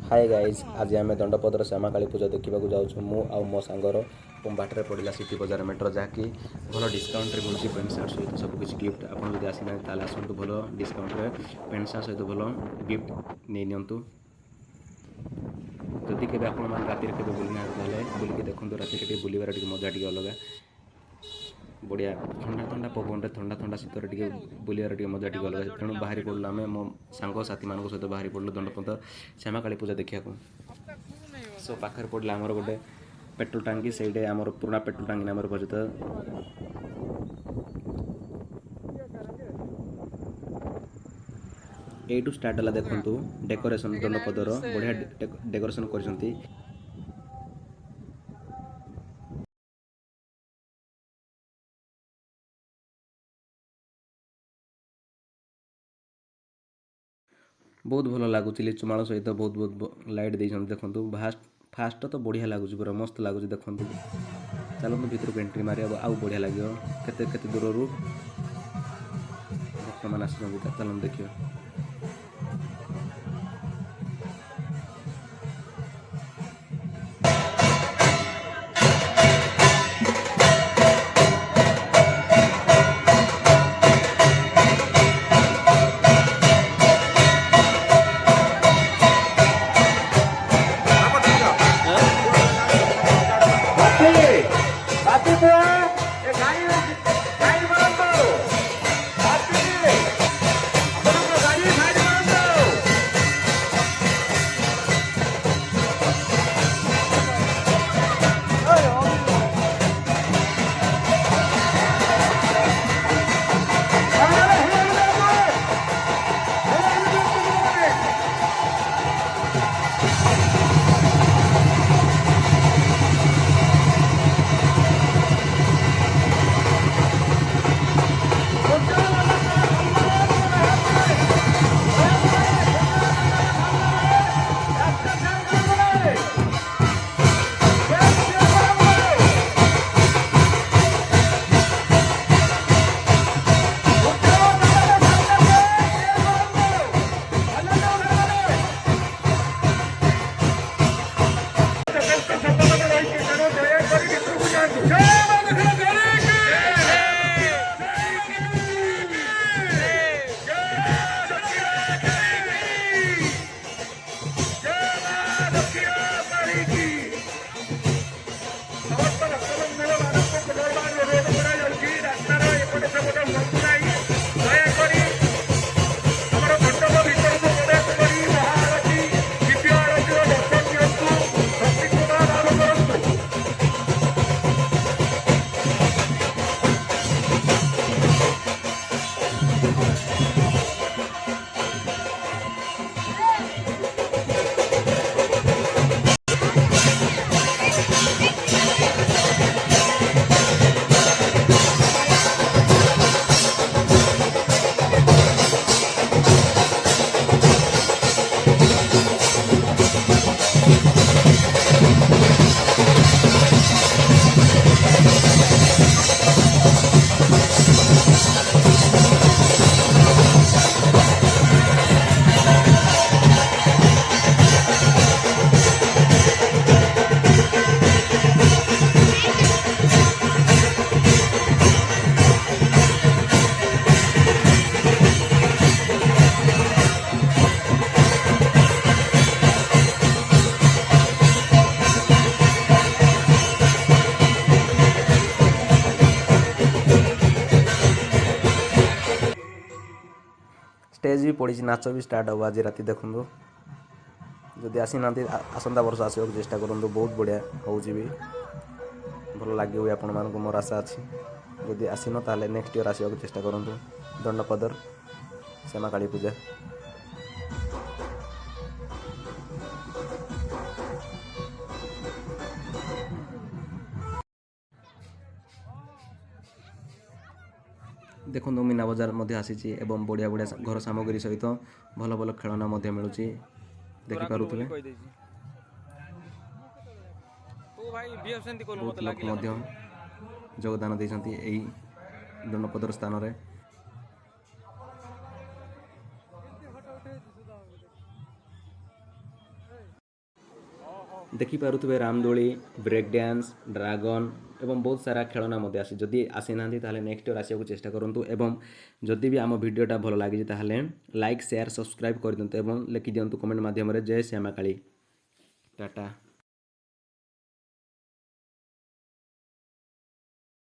Hi guys आज आम दंडपदर श्यामा काली पूजा देखा जाऊँ मु आ मो सांगर बाटर पड़ा सिटी बजार मेट्रो जहाँकि भल डिस्काउंट मिलूँ पेंट सार्ट सहित सबकि गिफ्ट आपड़ जब आसीना आसतु भल डिस्काउंट पेंट सार्ट सहित भल गिफ्ट नहीं निंतु जदि के राति के बुली ना बुलिक देखो राति बुलबार मजा टी अलग बढ़िया ठंडा ठंडा पवन ठंडा ठंडा शीतर टे बुलार मजा टी अलग तेणु बाहरी पड़ू आम मो सांग साथी मान सहित बाहरी पड़ू दंडपदर श्यामा काली पूजा देखा सो पाखे पड़े आमर गोटे पेट्रोल टांकी से आमर पुराना पेट्रोल टांकी नाम परिचित यू स्टार्ट है देखु डेकोरेशन दंडपदर बढ़िया डेकोरेशन कर बहुत भल लगुच लिचुमाल सहित बहुत बहुत लाइट दे देखो फास्ट तो बढ़िया लगुच पूरा मस्त लगुच देखो चलते भर को एंट्री मारे आउ बढ़िया लगे केते दूर भक्त मान चलते देखिए स्टेज भी पड़ी नाच भी स्टार्ट हम आज राति देखो जदि आसी ना आसंता वर्ष आसवाक चेष्टा करूँ बहुत बढ़िया हो भल लगे आपण मानक मोर आशा अच्छी जदि आसीन ताले नेक्स्ट ईयर आसवाक चेष्टा करूँ दंडपदर श्यामा काली पूजा देखो मीना बजार आसी एवं बढ़िया बढ़िया घर सामग्री सहित भल भल खेलना मिलूँ देखिपे बहुत लोक योगदान देते दंडपदर स्थान में। देखिपे रामदोली ब्रेक डांस ड्रागन एवं बहुत सारा खेलना मध्य आसी जदि आसी ना नेक्स्ट ईयर आसको चेष्टा करूँ एवं जदि भी आम भिडियोटा भल लगी लाइक शेयर सब्सक्राइब कर दिंतु एवं लिखि दिंतु कमेंट माध्यम जय श्यामा काली टाटा।